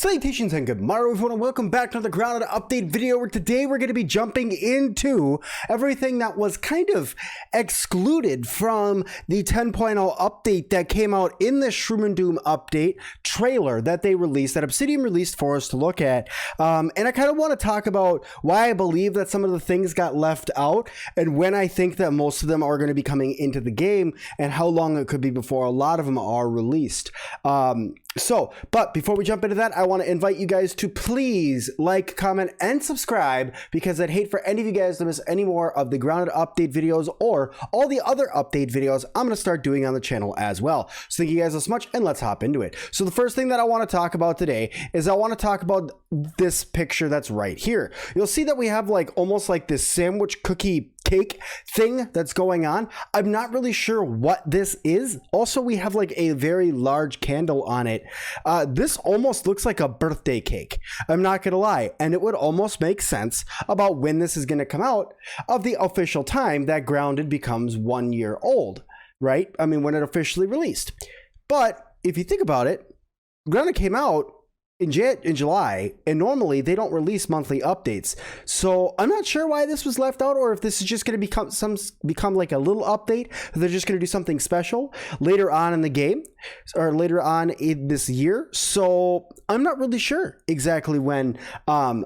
Salutations and good morrow everyone, and welcome back to the Groudned update video where today we're going to be jumping into everything that was kind of excluded from the 10.0 update that came out in the Shroom and Doom update trailer that they released, that Obsidian released for us to look at. And I kind of want to talk about why I believe that some of the things got left out and when I think that most of them are going to be coming into the game and how long it could be before a lot of them are released. But before we jump into that, I want to invite you guys to please like, comment, and subscribe because I'd hate for any of you guys to miss any more of the Groudned update videos or all the other update videos I'm going to start doing on the channel as well. So thank you guys so much, and let's hop into it. So the first thing that I want to talk about today is I want to talk about this picture that's right here. You'll see that we have like almost like this sandwich cookie cake thing that's going on. I'm not really sure what this is. Also, we have like a very large candle on it. This almost looks like a birthday cake. I'm not gonna lie, and it would almost make sense about when this is gonna come out of the official time that Groudned becomes 1 year old, right? I mean, when it officially released. But if you think about it, Groudned came out in July, and normally they don't release monthly updates. So I'm not sure why this was left out, or if this is just going to become like a little update. They're just going to do something special later on in the game or later on in this year. So I'm not really sure exactly when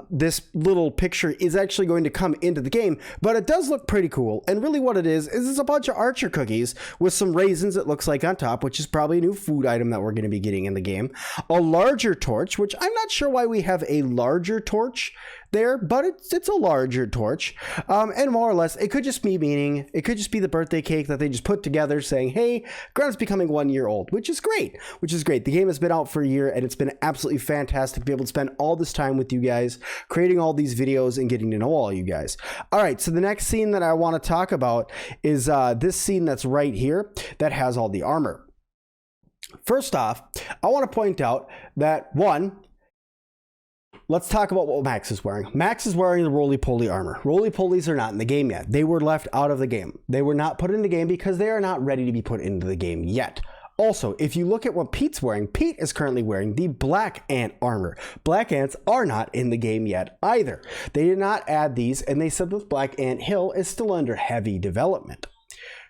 this little picture is actually going to come into the game, but it does look pretty cool. And really what it is it's a bunch of Archer cookies with some raisins, it looks like, on top, which is probably a new food item that we're going to be getting in the game. A larger torch, which I'm not sure why we have a larger torch there, but it's a larger torch. And more or less, it could just be the birthday cake that they just put together saying, hey, Groudned's becoming 1 year old, which is great. The game has been out for a year, and it's been absolutely fantastic to be able to spend all this time with you guys, creating all these videos and getting to know all you guys. All right, so the next scene that I want to talk about is this scene that's right here that has all the armor. First off, I want to point out that let's talk about what Max is wearing. Max is wearing the roly-poly armor. Roly-polies are not in the game yet. They were left out of the game. They were not put in the game because they are not ready to be put into the game yet. Also, if you look at what Pete's wearing, Pete is currently wearing the Black Ant armor. Black Ants are not in the game yet either. They did not add these, and they said that Black Ant Hill is still under heavy development.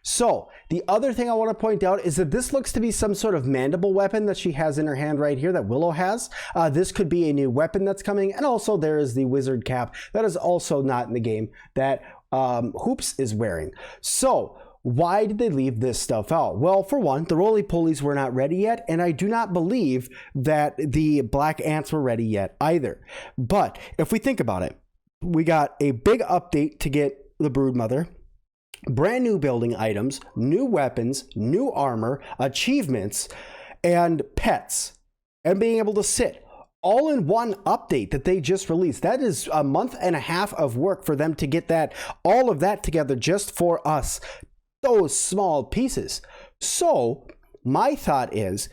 So the other thing I want to point out is that this looks to be some sort of mandible weapon that she has in her hand right here that Willow has. This could be a new weapon that's coming. And also there is the wizard cap that is also not in the game that Hoops is wearing. So why did they leave this stuff out? Well, for one, the roly-polies were not ready yet, and I do not believe that the Black Ants were ready yet either. But if we think about it, we got a big update to get the Broodmother, brand new building items, new weapons, new armor, achievements, and pets, and being able to sit all in one update that they just released. That is a month and a half of work for them to get all of that together just for us, those small pieces. So my thought is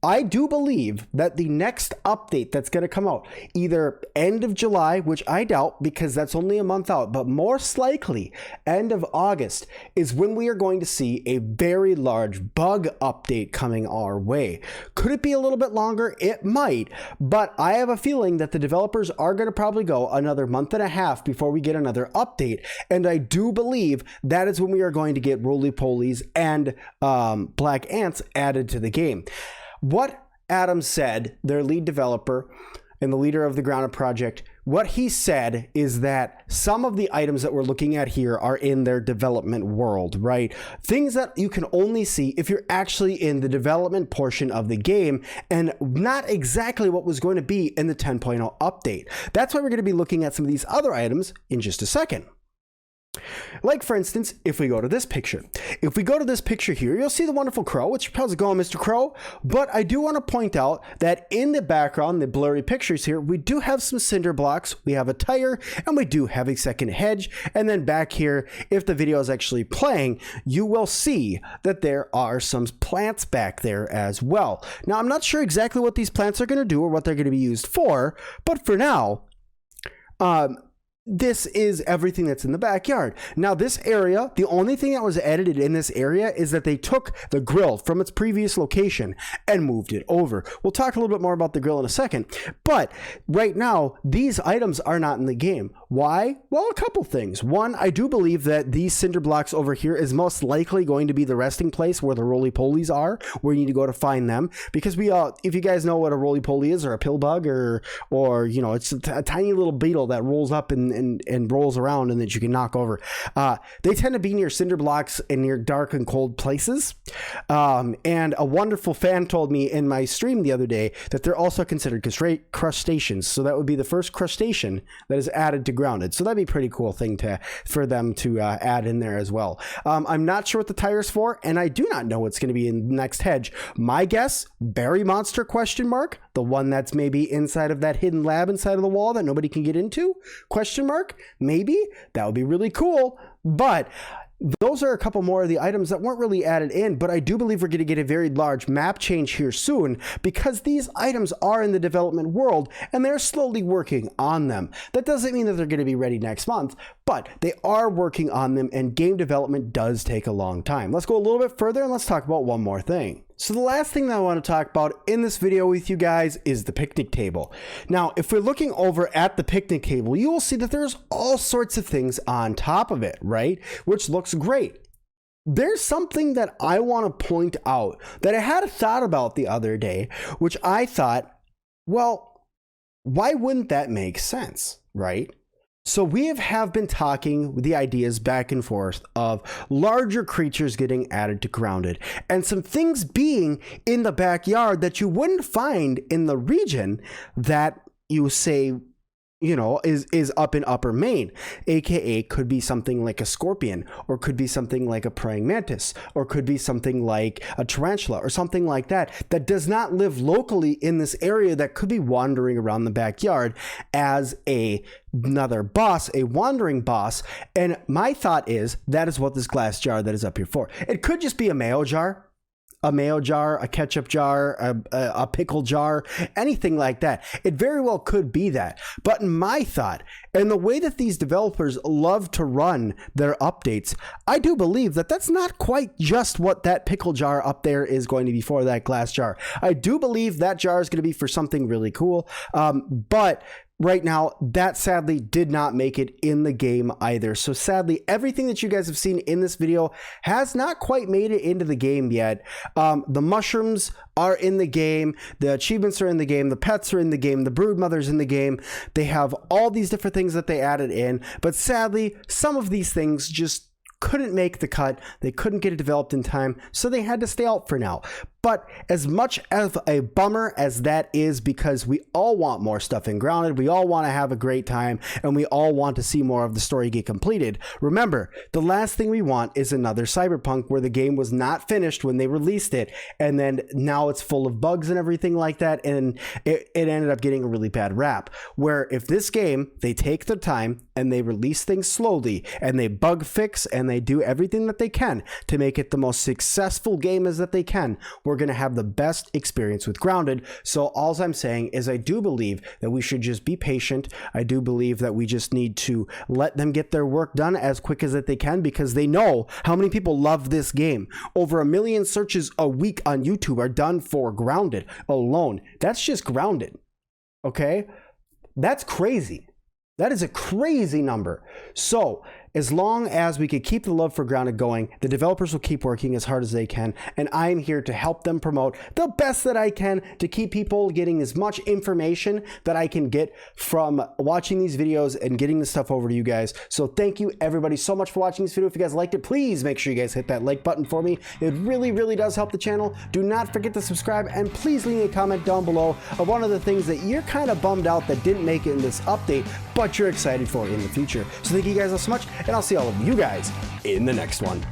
I do believe that the next update that's going to come out, either end of July, which I doubt because that's only a month out, but most likely end of August is when we are going to see a very large bug update coming our way. Could it be a little bit longer? It might, but I have a feeling that the developers are going to probably go another month and a half before we get another update, and I do believe that is when we are going to get roly-polies and Black Ants added to the game. What Adam said, their lead developer and the leader of the Groudned project, what he said is that some of the items that we're looking at here are in their development world, right? Things that you can only see if you're actually in the development portion of the game and not exactly what was going to be in the 10.0 update. That's why we're going to be looking at some of these other items in just a second. Like, for instance, if we go to this picture. If we go to this picture here, you'll see the wonderful crow, which how's it going, Mr. Crow? But I do want to point out that in the background, the blurry pictures here, we do have some cinder blocks, we have a tire, and we do have a second hedge. And then back here, if the video is actually playing, you will see that there are some plants back there as well. Now, I'm not sure exactly what these plants are going to do or what they're going to be used for, but for now, this is everything that's in the backyard. Now this area, the only thing that was edited in this area is that they took the grill from its previous location and moved it over. We'll talk a little bit more about the grill in a second, but right now these items are not in the game. Why? Well, a couple things. One, I do believe that these cinder blocks over here is most likely going to be the resting place where the roly-polies are, where you need to go to find them, because if you guys know what a roly-poly is, or a pill bug, or you know, it's a tiny little beetle that rolls up and rolls around and that you can knock over. They tend to be near cinder blocks and near dark and cold places. And a wonderful fan told me in my stream the other day that they're also considered crustaceans. So that would be the first crustacean that is added to Grounded. So that'd be a pretty cool thing for them to add in there as well. I'm not sure what the tire's for, and I do not know what's going to be in the next hedge. My guess, berry monster question mark, the one that's maybe inside of that hidden lab inside of the wall that nobody can get into question mark, maybe that would be really cool. But those are a couple more of the items that weren't really added in, but I do believe we're going to get a very large map change here soon, because these items are in the development world and they're slowly working on them. That doesn't mean that they're going to be ready next month, but they are working on them, and game development does take a long time. Let's go a little bit further and let's talk about one more thing. So the last thing that I want to talk about in this video with you guys is the picnic table. Now, if we're looking over at the picnic table, you will see that there's all sorts of things on top of it, right? Which looks great. There's something that I want to point out that I had a thought about the other day, which I thought, well, why wouldn't that make sense, right? So we have been talking with the ideas back and forth of larger creatures getting added to Grounded, and some things being in the backyard that you wouldn't find in the region that you say, you know, is up in Upper Maine, aka could be something like a scorpion, or could be something like a praying mantis, or could be something like a tarantula, or something like that that does not live locally in this area, that could be wandering around the backyard as another boss, a wandering boss. And my thought is that is what this glass jar that is up here for. It could just be a mayo jar, a ketchup jar, a pickle jar, anything like that. It very well could be that. But in my thought, and the way that these developers love to run their updates, I do believe that that's not quite just what that pickle jar up there is going to be for, that glass jar. I do believe that jar is going to be for something really cool. But right now, that sadly did not make it in the game either. So sadly, everything that you guys have seen in this video has not quite made it into the game yet. The mushrooms are in the game, the achievements are in the game, the pets are in the game, the brood mother's in the game. They have all these different things that they added in, but sadly, some of these things just couldn't make the cut. They couldn't get it developed in time, so they had to stay out for now. But as much of a bummer as that is, because we all want more stuff in Grounded, we all want to have a great time, and we all want to see more of the story get completed. Remember, the last thing we want is another Cyberpunk where the game was not finished when they released it, and then now it's full of bugs and everything like that, and it ended up getting a really bad rap. Where if this game, they take their time and they release things slowly, and they bug fix, and they do everything that they can to make it the most successful game as that they can, we're going to have the best experience with Grounded. So all I'm saying is I do believe that we should just be patient. I do believe that we just need to let them get their work done as quick as that they can, because they know how many people love this game. Over 1 million searches a week on YouTube are done for Grounded alone. That's just Grounded. Okay? That's crazy. That is a crazy number. So as long as we could keep the love for Grounded going, the developers will keep working as hard as they can, and I'm here to help them promote the best that I can to keep people getting as much information that I can get from watching these videos and getting the stuff over to you guys. So thank you everybody so much for watching this video. If you guys liked it, please make sure you guys hit that like button for me. It really, really does help the channel. Do not forget to subscribe, and please leave me a comment down below of one of the things that you're kind of bummed out that didn't make it in this update, but you're excited for in the future. So thank you guys all so much, and I'll see all of you guys in the next one.